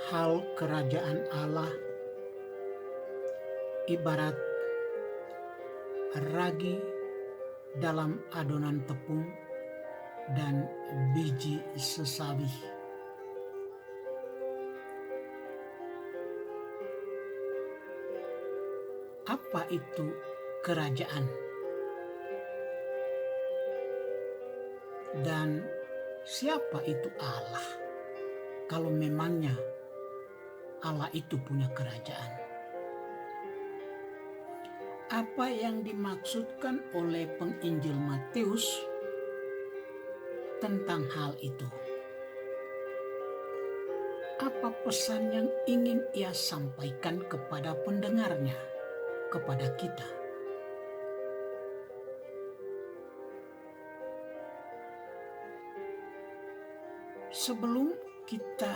Hal kerajaan Allah ibarat ragi dalam adonan tepung dan biji sesawi. Apa itu kerajaan? Dan siapa itu Allah? Kalau memangnya Allah itu punya kerajaan. Apa yang dimaksudkan oleh penginjil Matius tentang hal itu? Apa pesan yang ingin ia sampaikan kepada pendengarnya, kepada kita? Sebelum kita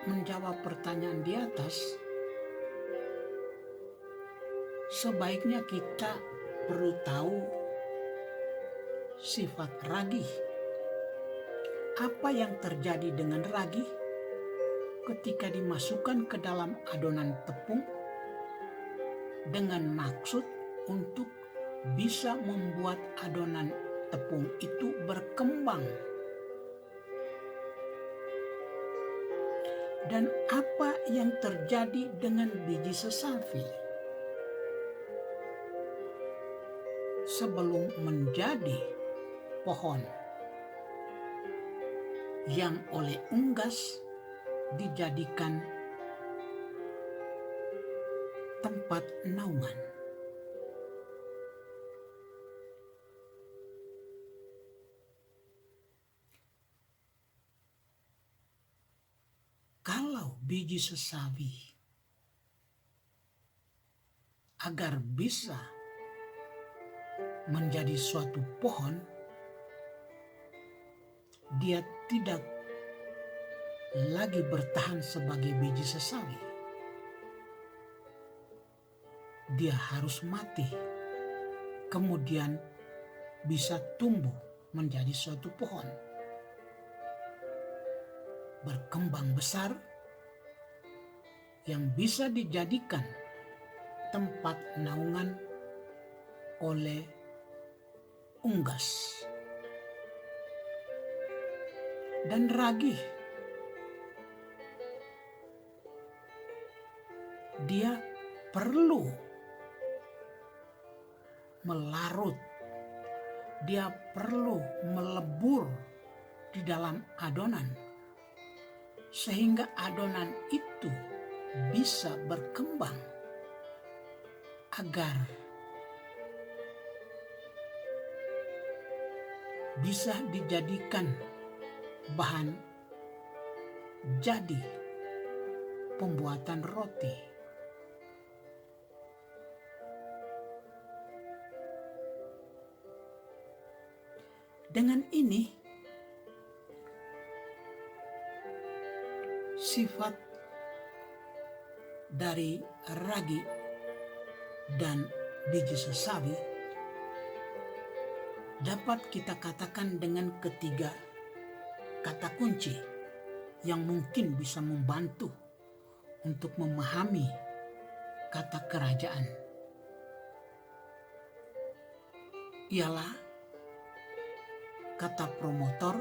menjawab pertanyaan di atas, sebaiknya kita perlu tahu sifat ragi. Apa yang terjadi dengan ragi ketika dimasukkan ke dalam adonan tepung dengan maksud untuk bisa membuat adonan tepung itu berkembang. Dan apa yang terjadi dengan biji sesawi? Sebelum menjadi pohon yang oleh unggas dijadikan tempat naungan. Kalau biji sesawi agar bisa menjadi suatu pohon, dia tidak lagi bertahan sebagai biji sesawi. Dia harus mati, kemudian bisa tumbuh menjadi suatu pohon, berkembang besar, yang bisa dijadikan tempat naungan oleh unggas. Dan ragi, dia perlu melarut, dia perlu melebur di dalam adonan sehingga adonan itu bisa berkembang agar bisa dijadikan bahan jadi pembuatan roti. Dengan ini, sifat dari ragi dan biji sesawi dapat kita katakan dengan ketiga kata kunci yang mungkin bisa membantu untuk memahami kata kerajaan. Ialah kata promotor,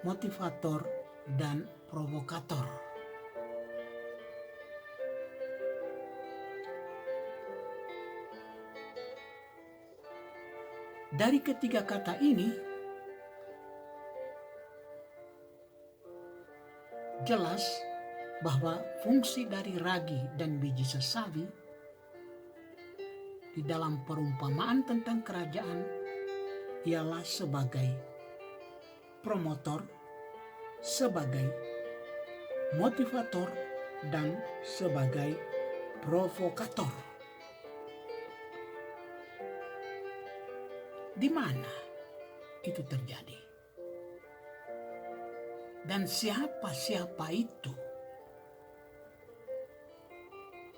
motivator, dan provokator. Dari ketiga kata ini, jelas bahwa fungsi dari ragi dan biji sesawi di dalam perumpamaan tentang kerajaan ialah sebagai promotor, sebagai motivator, dan sebagai provokator. Di mana itu terjadi? Dan siapa-siapa itu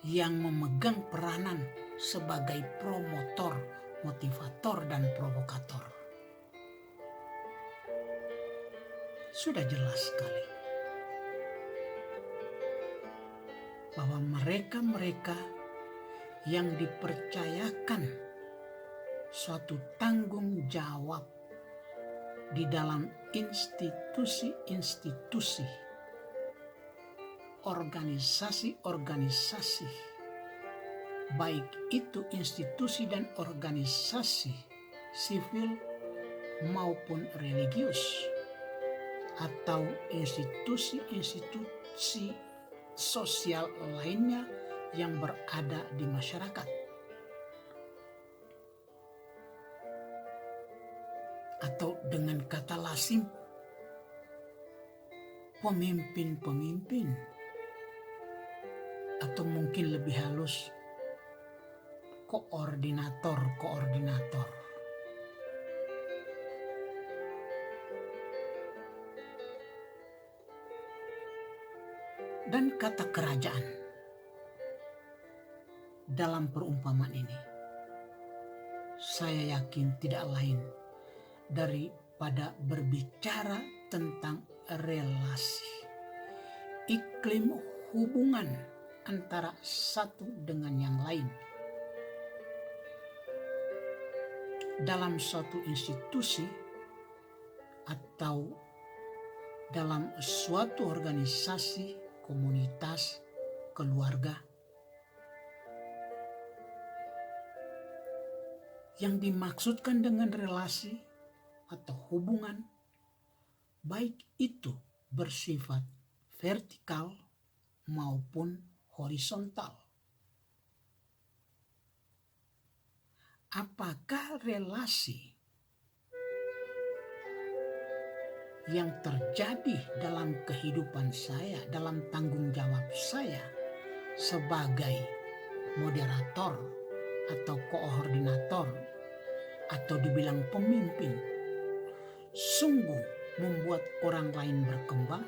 yang memegang peranan sebagai promotor, motivator, dan provokator? Sudah jelas sekali. bahwa mereka-mereka yang dipercayakan suatu tanggung jawab di dalam institusi-institusi, organisasi-organisasi, baik itu institusi dan organisasi sivil maupun religius, atau institusi-institusi sosial lainnya yang berada di masyarakat. Atau dengan kata lasim, pemimpin-pemimpin, atau mungkin lebih halus, koordinator-koordinator. Dan kata kerajaan dalam perumpamaan ini, saya yakin tidak lain daripada berbicara tentang relasi, iklim hubungan antara satu dengan yang lain dalam suatu institusi atau dalam suatu organisasi, komunitas, keluarga. Yang dimaksudkan dengan relasi atau hubungan, baik itu bersifat vertikal maupun horizontal. Apakah relasi yang terjadi dalam kehidupan saya, dalam tanggung jawab saya sebagai moderator atau koordinator atau dibilang pemimpin, sungguh membuat orang lain berkembang?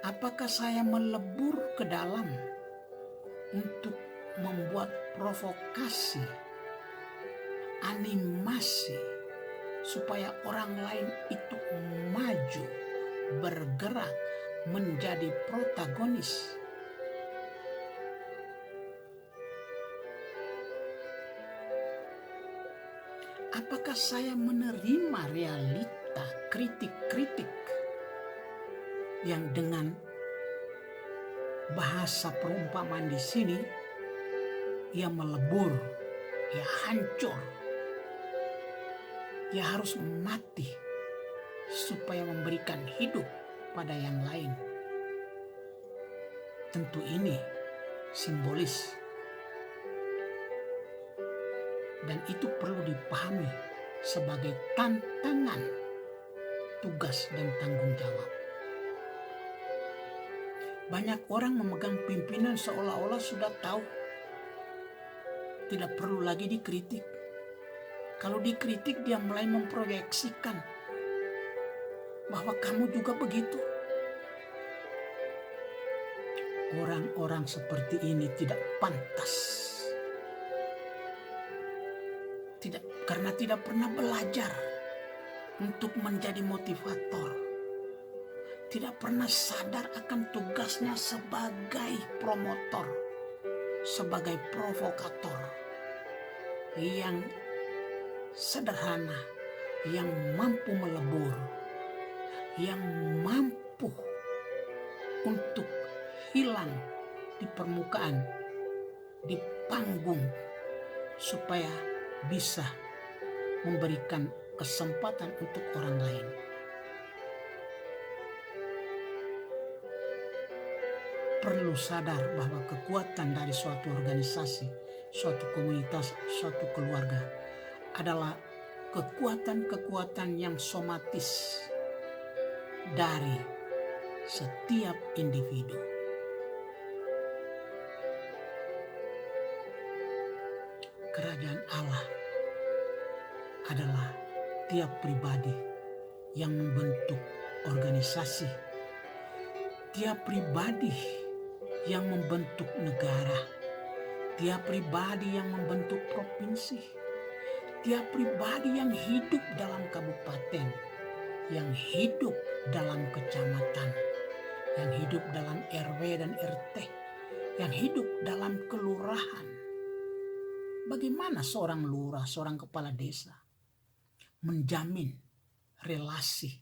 Apakah saya melebur ke dalam untuk membuat provokasi, animasi, supaya orang lain itu maju, bergerak, menjadi protagonis? Apakah saya menerima realita kritik-kritik yang dengan bahasa perumpamaan di sini, ia melebur, ia hancur, ia harus mati supaya memberikan hidup pada yang lain? Tentu ini simbolis, dan itu perlu dipahami sebagai tantangan, tugas dan tanggung jawab. Banyak orang memegang pimpinan seolah-olah sudah tahu, tidak perlu lagi dikritik. Kalau dikritik, dia mulai memproyeksikan bahwa kamu juga begitu. Orang-orang seperti ini tidak pantas. Karena tidak pernah belajar untuk menjadi motivator. Tidak pernah sadar akan tugasnya sebagai promotor, sebagai provokator yang sederhana, yang mampu melebur, yang mampu untuk hilang di permukaan, di panggung, supaya bisa memberikan kesempatan untuk orang lain. Perlu sadar bahwa kekuatan dari suatu organisasi, suatu komunitas, suatu keluarga adalah kekuatan-kekuatan yang somatis dari setiap individu. Kerajaan Allah adalah tiap pribadi yang membentuk organisasi, tiap pribadi yang membentuk negara, tiap pribadi yang membentuk provinsi, tiap pribadi yang hidup dalam kabupaten, yang hidup dalam kecamatan, yang hidup dalam RW dan RT, yang hidup dalam kelurahan. Bagaimana seorang lurah, seorang kepala desa menjamin relasi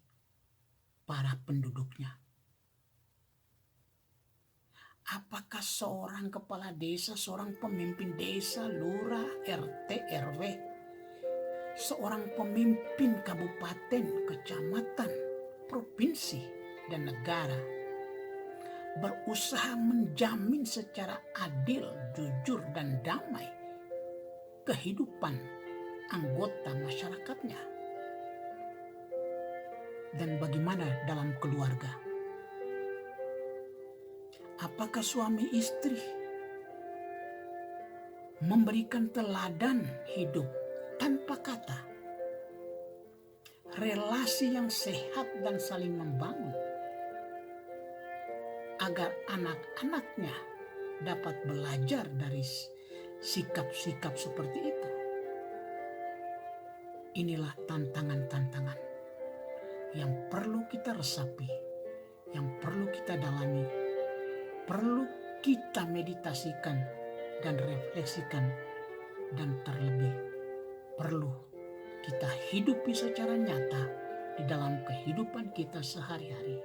para penduduknya? Apakah seorang kepala desa, seorang pemimpin desa, lurah, RT, RW, seorang pemimpin kabupaten, kecamatan, provinsi, dan negara berusaha menjamin secara adil, jujur, dan damai kehidupan anggota masyarakatnya? Dan bagaimana dalam keluarga? Apakah suami istri memberikan teladan hidup tanpa kata, relasi yang sehat dan saling membangun, agar anak-anaknya dapat belajar dari sikap-sikap seperti itu? Inilah tantangan-tantangan yang perlu kita resapi, yang perlu kita dalami, perlu kita meditasikan dan refleksikan, dan terlebih perlu kita hidupi secara nyata di dalam kehidupan kita sehari-hari.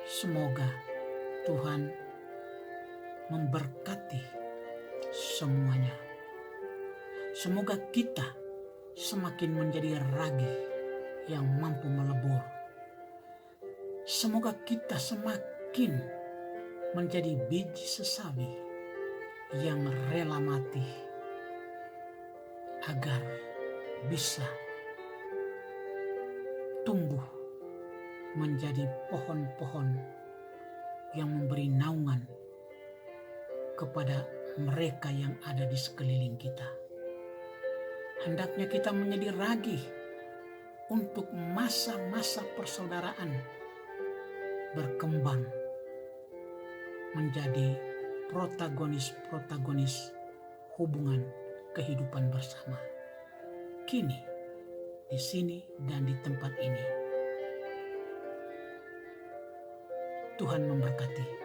Semoga Tuhan memberkati semuanya. Semoga kita semakin menjadi ragi yang mampu melebur. Semoga kita semakin menjadi biji sesawi yang rela mati agar bisa tumbuh menjadi pohon-pohon yang memberi naungan kepada mereka yang ada di sekeliling kita. Hendaknya kita menjadi ragi untuk masa-masa persaudaraan berkembang menjadi protagonis-protagonis hubungan kehidupan bersama. Kini, di sini dan di tempat ini. Tuhan memberkati.